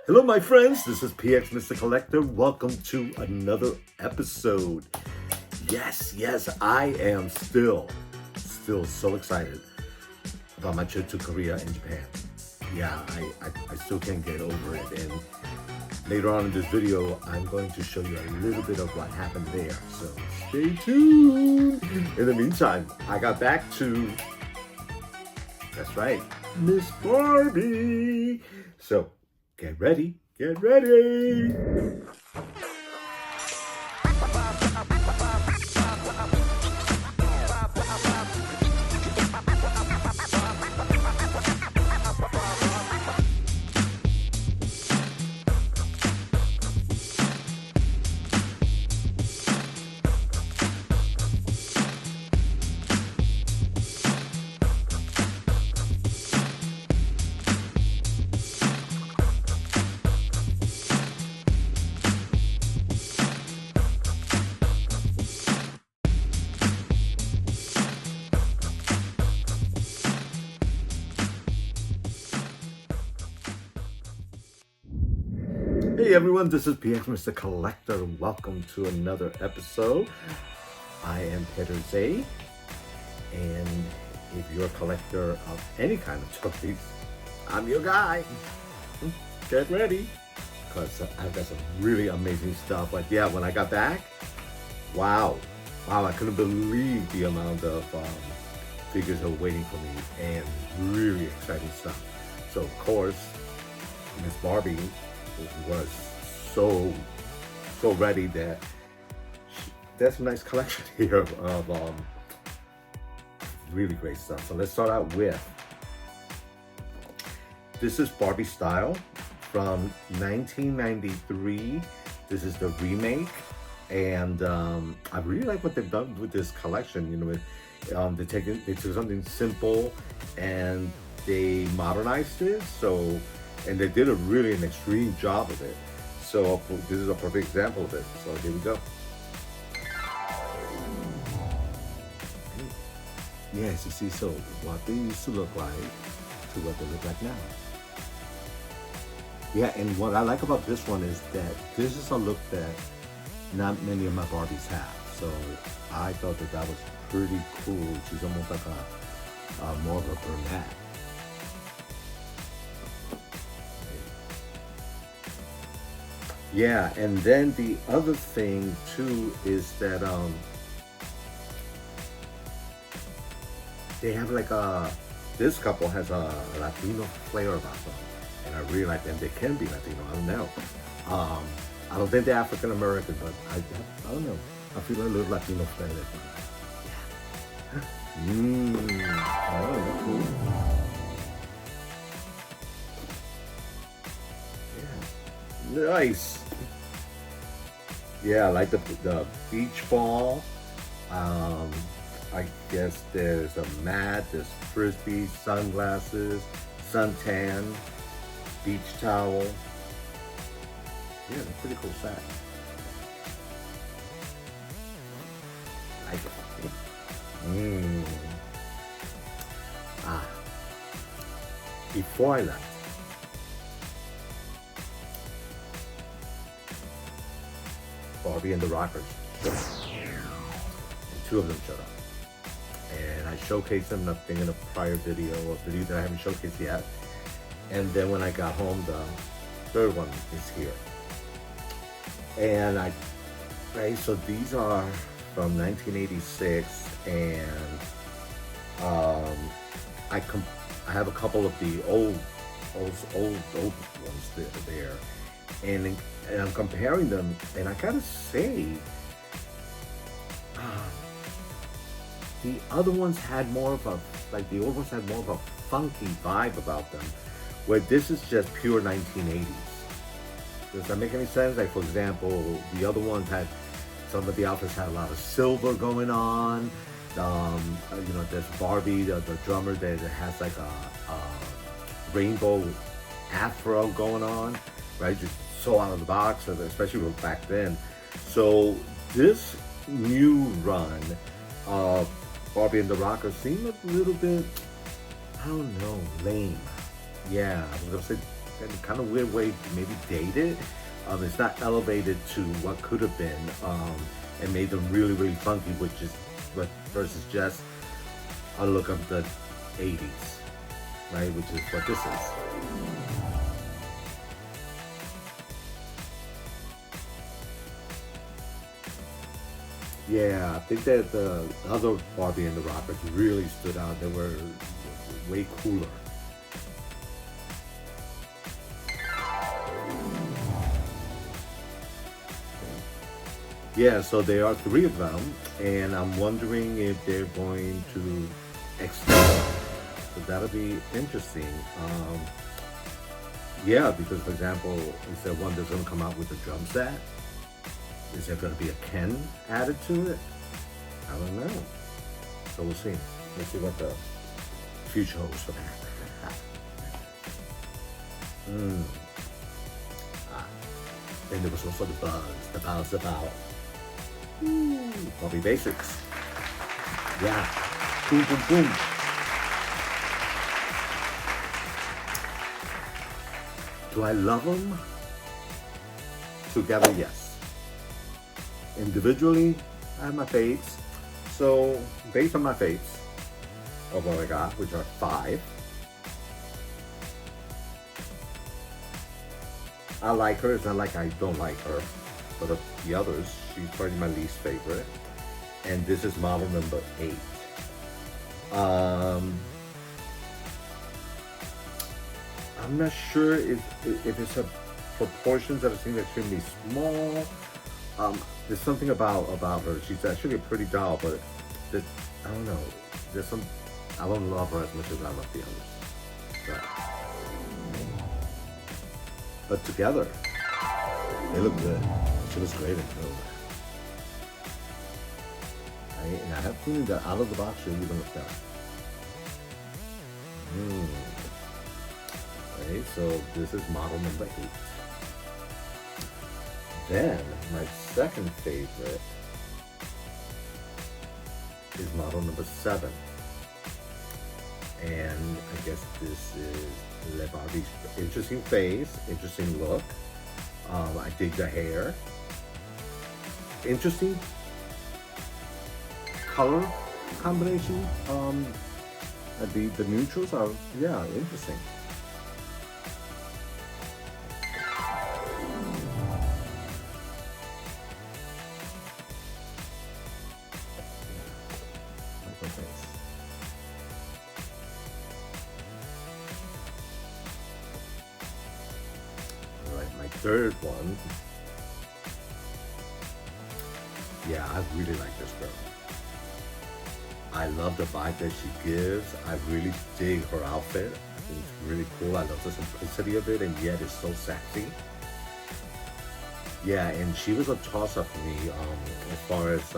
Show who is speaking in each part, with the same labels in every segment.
Speaker 1: Hello, my friends. This is PX Mr. Collector. Welcome to another episode. Yes, I am still so excited about my trip to Korea and Japan. Yeah, I still can't get over it. And later on in this video, I'm going to show you a little bit of what happened there. So stay tuned. In the meantime, I got back to, that's right, Miss Barbie. So get ready. Hey everyone, this is PX Mr. Collector. Welcome to another episode. I am Peter Zay, and if you're a collector of any kind of toys, I'm your guy. Get ready, because I've got some really amazing stuff. But yeah, when I got back, wow, I couldn't believe the amount of figures that were waiting for me, and really exciting stuff. So of course, Miss Barbie was so ready that there's a nice collection here of really great stuff. So let's start out with, this is Barbie Style from 1993. This is the remake, and I really like what they've done with this collection. You know, they took something simple and they modernized it. And they did an extreme job of it. So this is a perfect example of it. So here we go. Yes, you see, so what they used to look like to what they look like now. Yeah, and what I like about this one is that this is a look that not many of my Barbies have. So I thought that was pretty cool. She's almost like a more of a brunette. Yeah, and then the other thing too is that they have like this couple has a Latino flair about them, and I really like them. They can be Latino, I don't know. I don't think they're African American, but I don't know. I feel a little Latino flair there. Oh, cool. Nice. Yeah, I like the beach ball. I guess there's a mat, there's frisbee, sunglasses, suntan, beach towel. Yeah, it's a pretty cool set. I like it. Before I left, Barbie and the Rockers. And two of them showed up. And I showcased them, I think, in a prior video, a video that I haven't showcased yet. And then when I got home, the third one is here. And so these are from 1986, and I have a couple of the old ones there. And I'm comparing them, and I gotta say, the other ones had more of a, the old ones had more of a funky vibe about them, where this is just pure 1980s. Does that make any sense? Like, for example, the other ones had, some of the outfits had a lot of silver going on. You know, there's Barbie, the drummer, that has like a rainbow afro going on, right? Just so out of the box, especially back then. So this new run of Barbie and the Rockers seemed a little bit, I don't know, lame. Yeah, I was gonna say in a kind of weird way, maybe dated. It's not elevated to what could have been, and made them really, really funky, versus just a look of the 80s, right? Which is what this is. Yeah, I think that the other Barbie and the Rockers really stood out. They were way cooler. Yeah, so there are three of them, and I'm wondering if they're going to extend. So that'll be interesting. Yeah, because for example, is there one that's going to come out with a drum set? Is there going to be a Ken added to it? I don't know. So we'll see. Let's see what the future holds for that. Then there was also the buzz about Barbie Basics. Yeah. Boom, boom, boom. Do I love them? Together, yes. Individually, I have my faves. So, based on my faves of what I got, which are 5, I like her. It's not like I don't like her. But of the others, she's probably my least favorite. And this is model number 8. I'm not sure if it's a proportions that seem extremely small. There's something about her. She's actually a pretty doll, but I don't know. I don't love her as much as I love the others. But together, they look good. She was great in film. Right? And I have a feeling that out of the box she'll even look better. Okay, so this is model number 8. Then my second favorite is model number 7. And I guess this is Le Barbie's interesting face, interesting look. I dig the hair. Interesting color combination. The neutrals are, yeah, interesting. Alright, my third one. Yeah, I really like this girl. I love the vibe that she gives. I really dig her outfit. I think it's really cool. I love the simplicity of it, and yet it's so sexy. Yeah, and she was a toss-up for me as far as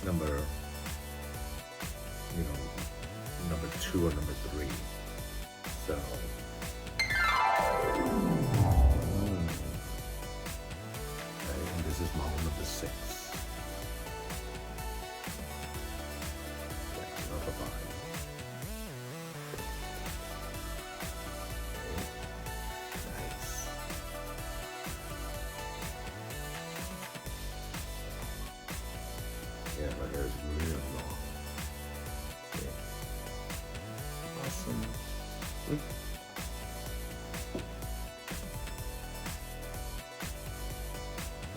Speaker 1: number 2 or number 3. So. And this is model number 6. Yeah, my hair is really long. Okay. Awesome.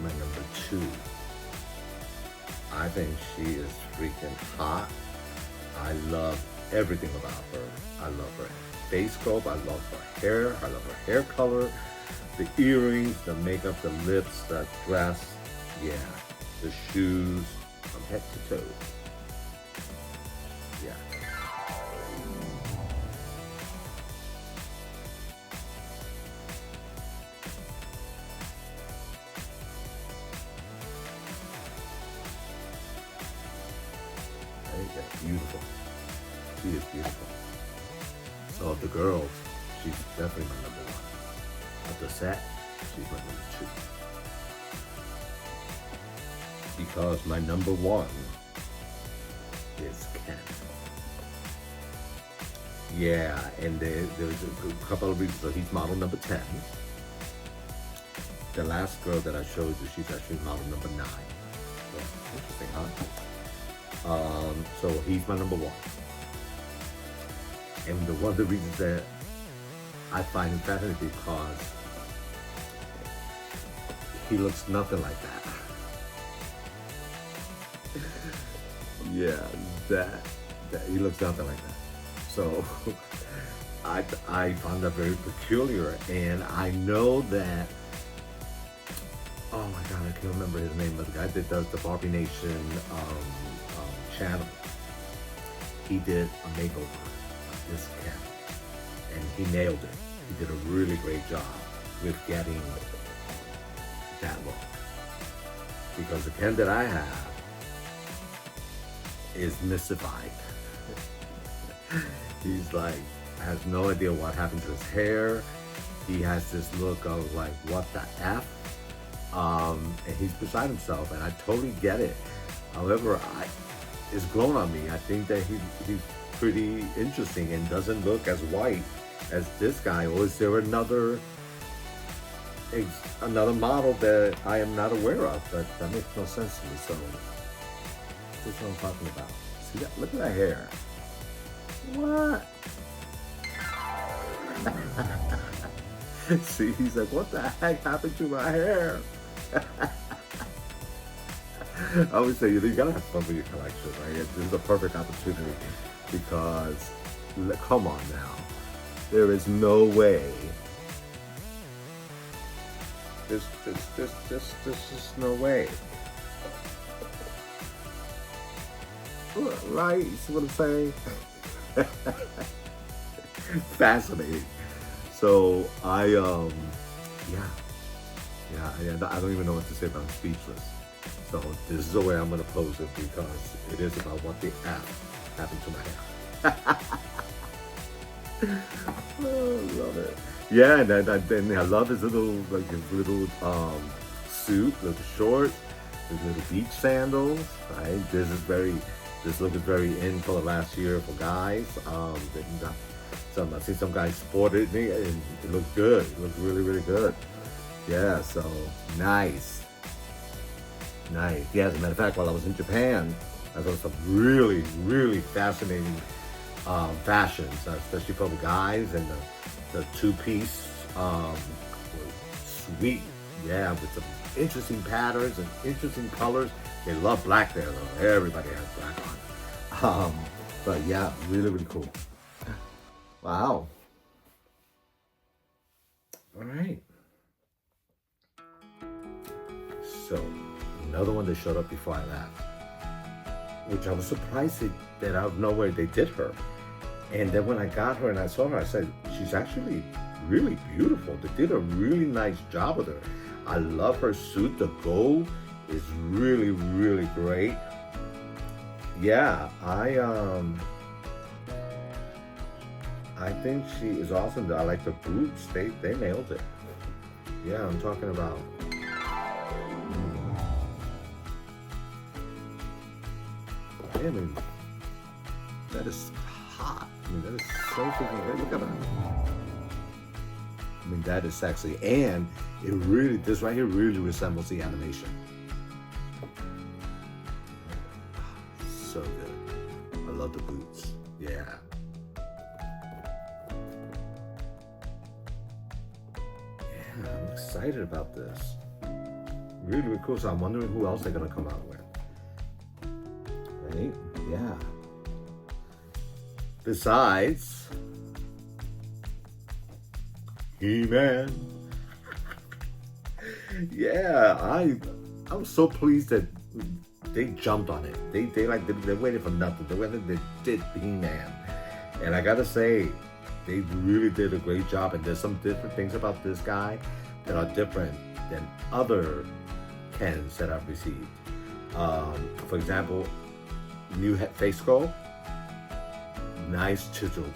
Speaker 1: My number 2. I think she is freaking hot. I love everything about her. I love her face sculpt. I love her hair. I love her hair color. The earrings, the makeup, the lips, the dress. Yeah, the shoes. From head to toe. Yeah. That's beautiful. She is beautiful. So of the girls, she's definitely my number 1. Of the set, she's my number 2. Because my number 1 is Ken. Yeah, and there's a couple of reasons. So he's model number 10. The last girl that I showed you, she's actually model number 9. So, interesting, huh? So he's my number 1. And one of the reasons that I find him fascinating because he looks nothing like that. Yeah, that he looks nothing like that. So I found that very peculiar, and I know that. Oh my God, I can't remember his name, but the guy that does the Barbie Nation channel, he did a makeover of this cat, and he nailed it. He did a really great job with getting that look. Because the Ken that I have is mystified. He's like, has no idea what happened to his hair. He has this look of like, what the F? And he's beside himself, and I totally get it. However, it's grown on me. I think that he's pretty interesting and doesn't look as white as this guy. Or is there another model that I am not aware of? But that makes no sense to me. So this is what I'm talking about. See that? Look at that hair. What? See, he's like, what the heck happened to my hair? I always say, you gotta have fun with your collection, right? This is a perfect opportunity because, come on now, there is no way. There's just no way. Right? You see what I'm saying? Fascinating. So I I don't even know what to say, but I'm speechless. So this is the way I'm gonna pose it because it is about what the F happened to my hair. Oh, love it. Yeah, and I love his little suit, little shorts, his little beach sandals. Right, this look is very in for the last year for guys. I see some guys sported it, and it looks good. It looks really, really good. Yeah, so nice. Nice. Yeah, as a matter of fact, while I was in Japan, I saw some really, really fascinating fashions, especially for the guys, and the two-piece suite. Yeah, with some interesting patterns and interesting colors. They love black there, though. Everybody has black on. But yeah, really, really cool. Wow. All right. So, another one that showed up before I left, which I was surprised that out of nowhere they did her. And then when I got her and I saw her, I said, she's actually really beautiful. They did a really nice job with her. I love her suit. The gold is really, really great. Yeah, I think she is awesome. I like the boots. They nailed it. Yeah, I'm talking about. I mean, that is hot. I mean, that is so freaking. Look at her. I mean, that is sexy, and this right here really resembles the animation. So good. I love the boots. Yeah. I'm excited about this. Really, really cool. So I'm wondering who else they're gonna come out with. Right? Yeah. Besides He-Man. Yeah, I'm so pleased that they jumped on it. They waited for nothing. They went and they did He-Man. And I gotta say, they really did a great job, and there's some different things about this guy that are different than other Kens that I've received. For example, new face sculpt, nice chiseled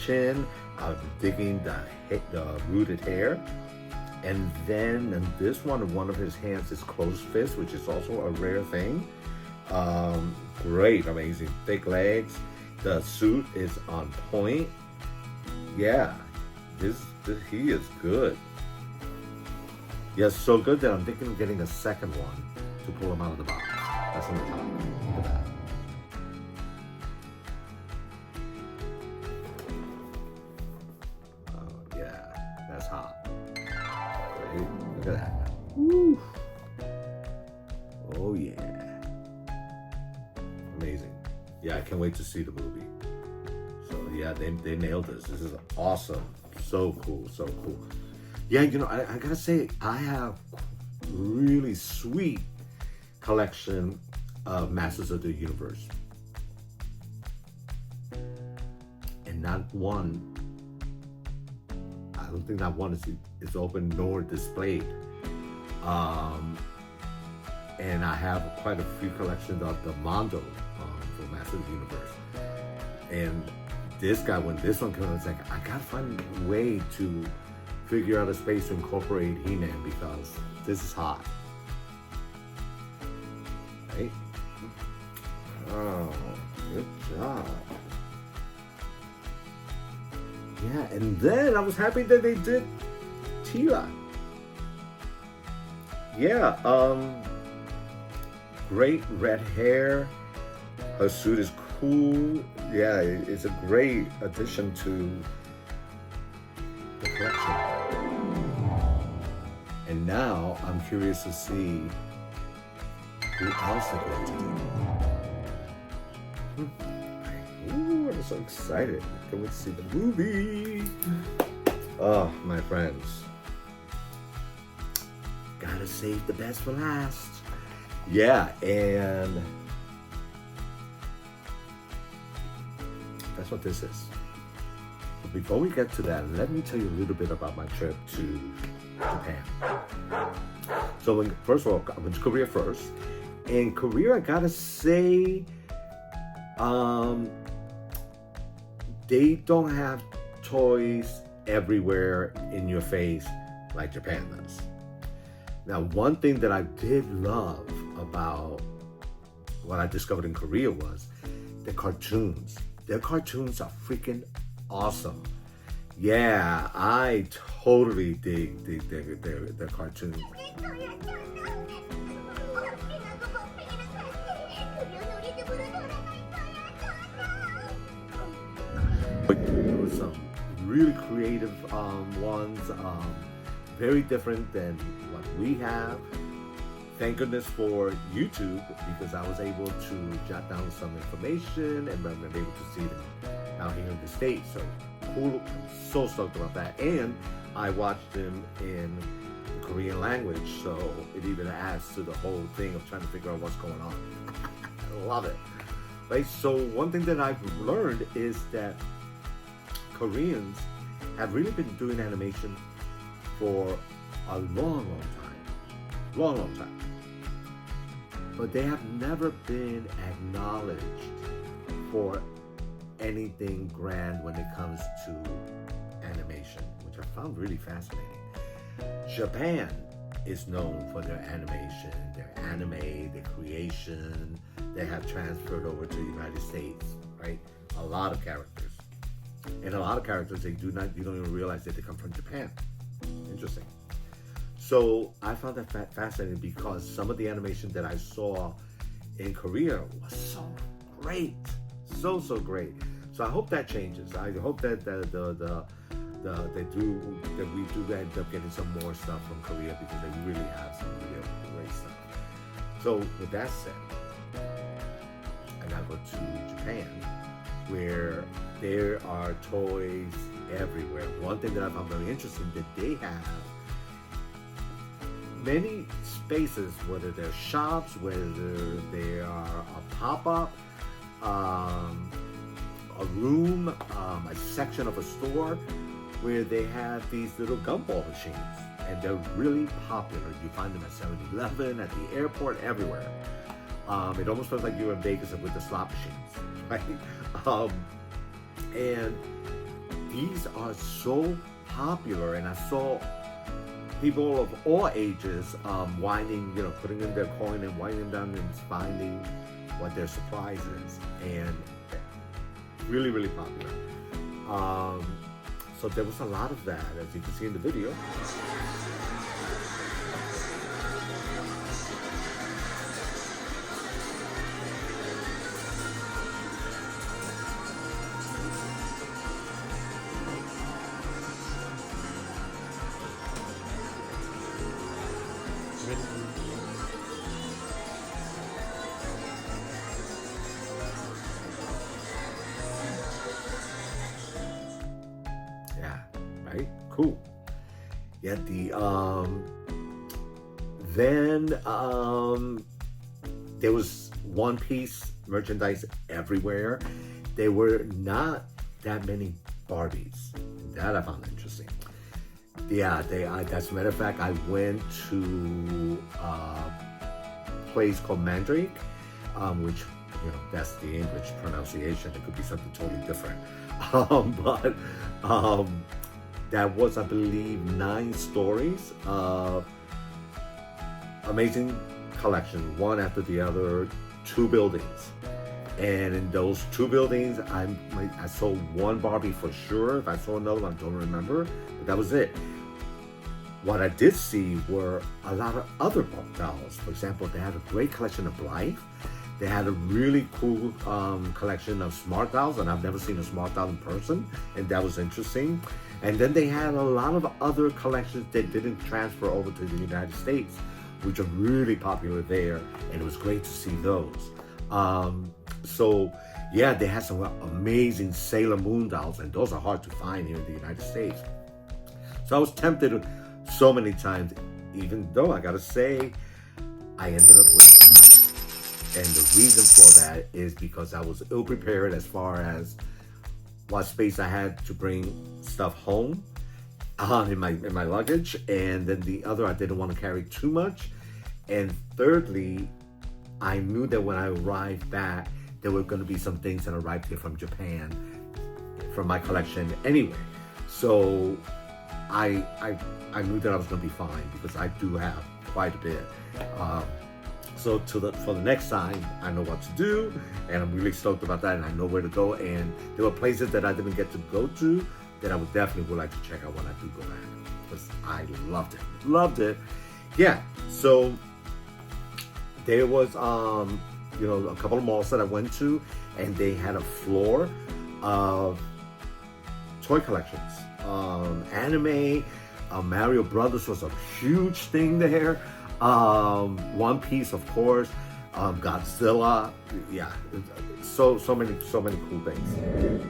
Speaker 1: chin. I'm digging the rooted hair. And then in this one of his hands is closed fist, which is also a rare thing. Great, amazing, thick legs. The suit is on point. Yeah, he is good. Yeah, so good that I'm thinking of getting a second one to pull him out of the box. That's on the top. Look at that. Oh yeah, that's hot. Right? Look at that. Woo. Oh yeah. Amazing. Yeah, I can't wait to see the movie. So yeah, they nailed this. This is awesome. So cool, so cool. Yeah, you know, I gotta say, I have really sweet collection of Masters of the Universe. And not one, I don't think not one is open nor displayed. And I have quite a few collections of the Mondo for Masters of the Universe. And this guy, when this one came out, it's like, I gotta find a way to figure out a space to incorporate He-Man because this is hot. Right? Oh, good job. Yeah, and then I was happy that they did Tila. Yeah, great red hair. Her suit is cool. Yeah, it's a great addition to the collection. And now I'm curious to see who else they're going to do. Ooh, I'm so excited. Can't wait to see the movie. Oh, my friends. Gotta save the best for last. Yeah, and that's what this is. But before we get to that, let me tell you a little bit about my trip to Japan. So first of all, I went to Korea first. In Korea, I gotta say, they don't have toys everywhere in your face like Japan does. Now, one thing that I did love about what I discovered in Korea was the cartoons. Their cartoons are freaking awesome. Yeah, I totally dig their cartoons. There was some really creative ones, very different than what we have. Thank goodness for YouTube, because I was able to jot down some information and I'm able to see them out here in the States. So cool, I'm so stoked about that. And I watched them in the Korean language, so it even adds to the whole thing of trying to figure out what's going on. I love it. Right? So one thing that I've learned is that Koreans have really been doing animation for a long time. But they have never been acknowledged for anything grand when it comes to animation, which I found really fascinating. Japan is known for their animation, their anime, their creation. They have transferred over to the United States, right? A lot of characters. And a lot of characters, you don't even realize that they come from Japan. Interesting. So I found that fascinating because some of the animation that I saw in Korea was so great, so great. So I hope that changes. I hope that we do end up getting some more stuff from Korea, because they really have some really great stuff. So with that said, I now go to Japan, where there are toys everywhere. One thing that I found very interesting, that they have many spaces, whether they're shops, whether they are a pop-up, a room, a section of a store, where they have these little gumball machines, and they're really popular. You find them at 7-Eleven, at the airport, everywhere. It almost feels like you're in Vegas with the slot machines, right? And these are so popular, and I saw people of all ages winding, putting in their coin and winding them down and finding what their surprise is. And really, really popular. So there was a lot of that, as you can see in the video. Yeah, right? Cool. Yeah, then there was One Piece merchandise everywhere. There were not that many Barbies. That I found interesting. Yeah, as a matter of fact, I went to a place called Mandrake, which, that's the English pronunciation. It could be something totally different. But that was, I believe, 9 stories of amazing collection, one after the other, 2 buildings. And in those 2 buildings, I saw one Barbie for sure. If I saw another one, I don't remember. But that was it. What I did see were a lot of other dolls. For example, they had a great collection of Blythe. They had a really cool collection of Smart Dolls, and I've never seen a Smart Doll in person, and that was interesting. And then they had a lot of other collections that didn't transfer over to the United States, which are really popular there, and it was great to see those. So yeah, they had some amazing Sailor Moon dolls, and those are hard to find here in the United States. So I was tempted so many times, even though I gotta say, I ended up waiting. And the reason for that is because I was ill-prepared as far as what space I had to bring stuff home in my luggage, and then the other, I didn't want to carry too much, and thirdly, I knew that when I arrived back, there were going to be some things that arrived here from Japan, from my collection anyway. So I knew that I was going to be fine because I do have quite a bit. So for the next time, I know what to do, and I'm really stoked about that, and I know where to go. And there were places that I didn't get to go to that I would definitely like to check out when I do go back, because I loved it. Yeah. So there was a couple of malls that I went to, and they had a floor of toy collections, anime. Mario Brothers was a huge thing there. One Piece, of course, Godzilla, yeah, so many cool things.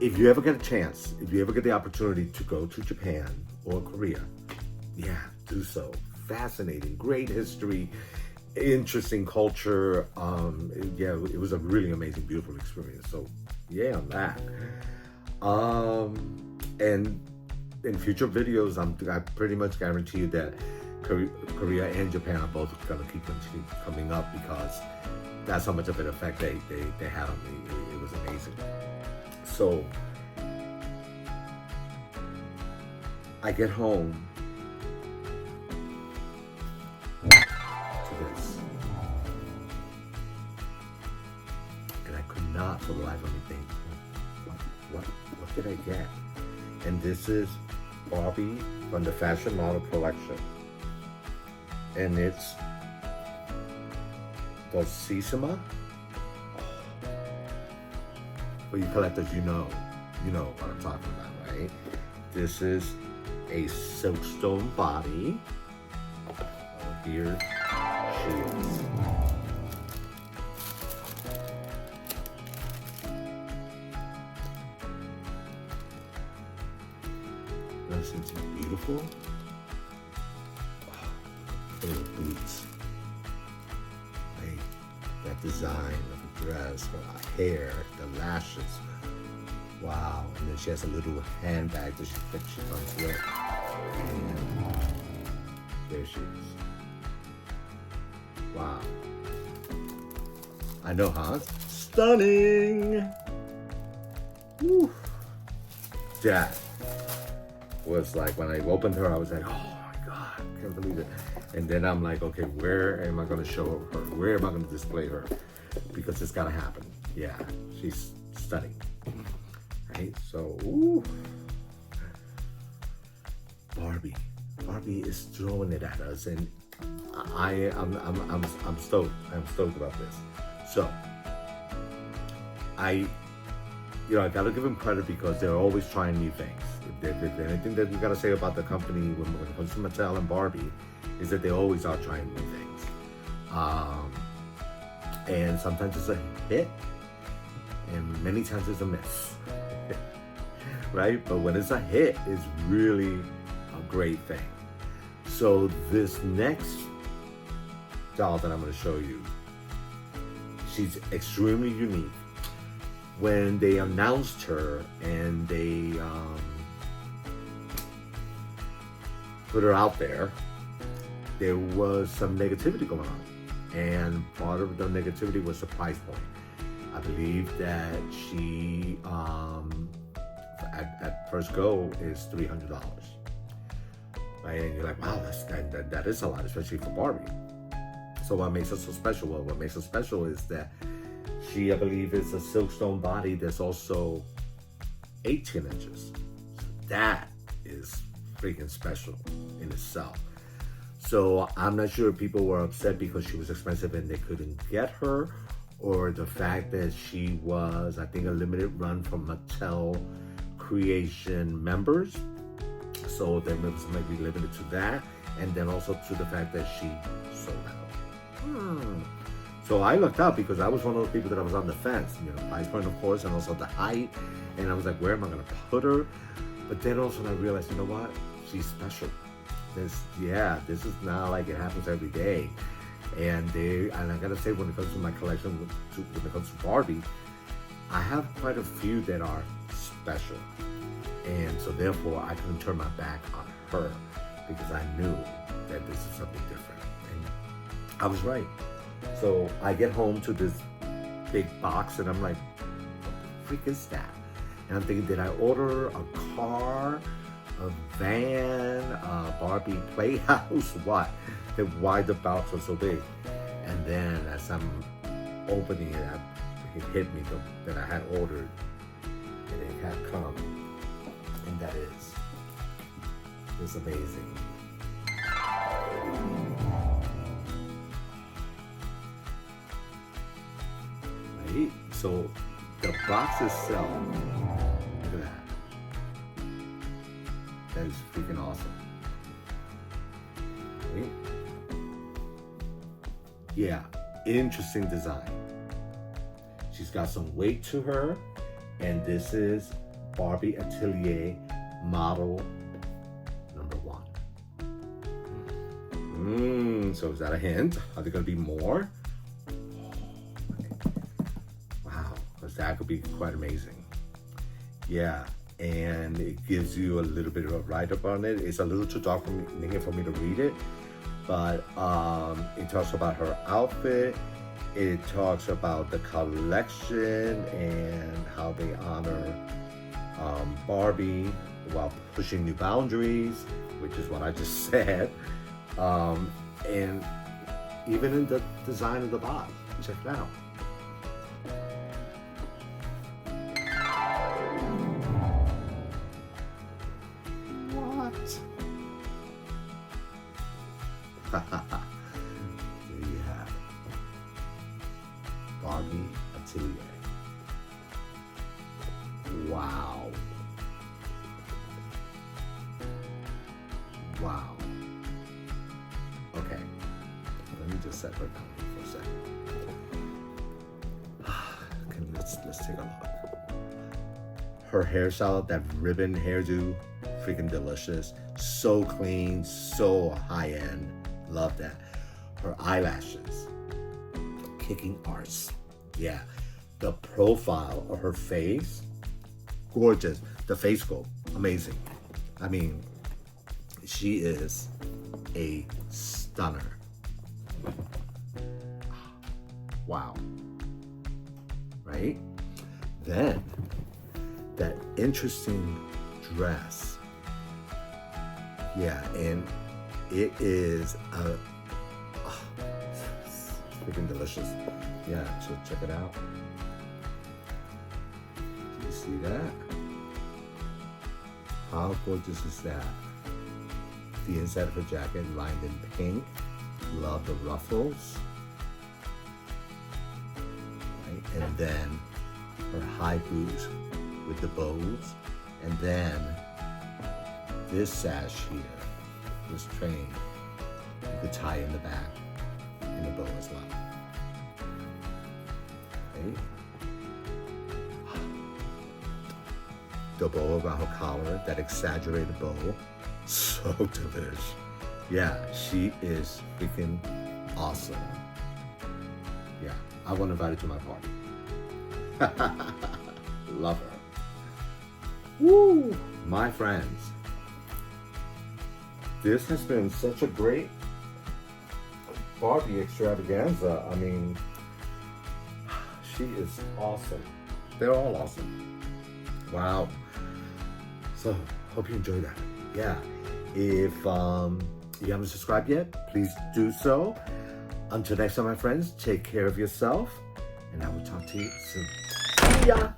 Speaker 1: if you ever get a chance, if you ever get the opportunity to go to Japan or Korea, yeah, do so. Fascinating, great history, interesting culture. Yeah, it was a really amazing, beautiful experience. So, yeah, on that. And in future videos, I pretty much guarantee you that Korea and Japan are both going to keep continuing coming up because that's how much of an effect they had on me. It was amazing. So I get home to this, and I could not for the life of me think, what did I get? And this is Barbie from the Fashion Model Collection, and it's Dulcissima. For you collectors, you know what I'm talking about, right? This is a silkstone body. Oh, here she is. Isn't it beautiful? Oh, little boots. Hey, that design of the dress, her hair, the lashes. Wow. And then she has a little handbag that she comes with. And there she is. Wow. I know, huh? Stunning! Woo. That was like, when I opened her, I was like, oh my God, I can't believe it. And then I'm like, okay, where am I going to show her? Where am I going to display her? Because it's got to happen. Yeah, she's stunning. Right? So, ooh. Barbie is throwing it at us, and I'm stoked. I'm stoked about this. So, I gotta give them credit because they're always trying new things. If there's anything that we gotta say about the company when it comes to Mattel and Barbie, is that they always are trying new things. And sometimes it's a hit, and many times it's a miss. Right? But when it's a hit, it's really a great thing. So this next doll that I'm going to show you, she's extremely unique. When they announced her and they put her out there was some negativity going on. And part of the negativity was the price point. I believe that she, at first go, is $300. Right? And you're like, wow, that is a lot, especially for Barbie. So what makes her so special? Well, what makes her special is that she, I believe, is a silkstone body that's also 18 inches. So that is freaking special in itself. So I'm not sure if people were upset because she was expensive and they couldn't get her, or the fact that she was, I think, a limited run from Mattel Creation members. So their members might be limited to that, and then also to the fact that she sold out. So I lucked out because I was one of those people that I was on the fence, price point, of course, and also the height. And I was like, where am I going to put her? But then also I realized, you know what? She's special. This is not like it happens every day. And I gotta say, when it comes to my collection, when it comes to Barbie, I have quite a few that are special. And so therefore, I couldn't turn my back on her because I knew that this is something different. And I was right. So I get home to this big box and I'm like, what the freak is that? And I'm thinking, did I order a car, a van, a Barbie playhouse? What? Then why the box was so big? And then as I'm opening it, it hit me that I had ordered and it had come. And that is this amazing. Right? So the box itself, look at that. That is freaking awesome. Right? Yeah, interesting design. She's got some weight to her, and this is Barbie Atelier model number 1. So is that a hint? Are there going to be more? Wow, because that could be quite amazing. Yeah, and it gives you a little bit of a write-up on it. It's a little too dark for me to read it, but it talks about her outfit. It talks about the collection and how they honor Barbie while pushing new boundaries, which is what I just said. And even in the design of the box, check it out. What? There you have it. Barbie Atelier. Wow. Wow. Okay. Let me just set her down here for a second. Okay, let's take a look. Her hairstyle, that ribbon hairdo, freaking delicious. So clean, so high-end. Love that. Her eyelashes, kicking arse. Yeah. The profile of her face, gorgeous. The face sculpt, amazing. I mean, she is a stunner. Wow. Right? Then, that interesting dress. Yeah, and it is freaking delicious. Yeah, so check it out. Do you see that? How gorgeous is that? The inside of her jacket lined in pink. Love the ruffles. Right? And then her high boots with the bows. And then this sash here, this train, you could tie in the back in the bow as well. Okay. The bow around her collar, that exaggerated bow, so delish. Yeah, she is freaking awesome. Yeah, I want to invite her to my party. Love her. Woo, my friends. This has been such a great Barbie extravaganza. I mean, she is awesome. They're all awesome. Wow. So, hope you enjoyed that. Yeah. If you haven't subscribed yet, please do so. Until next time, my friends, take care of yourself, and I will talk to you soon. See ya!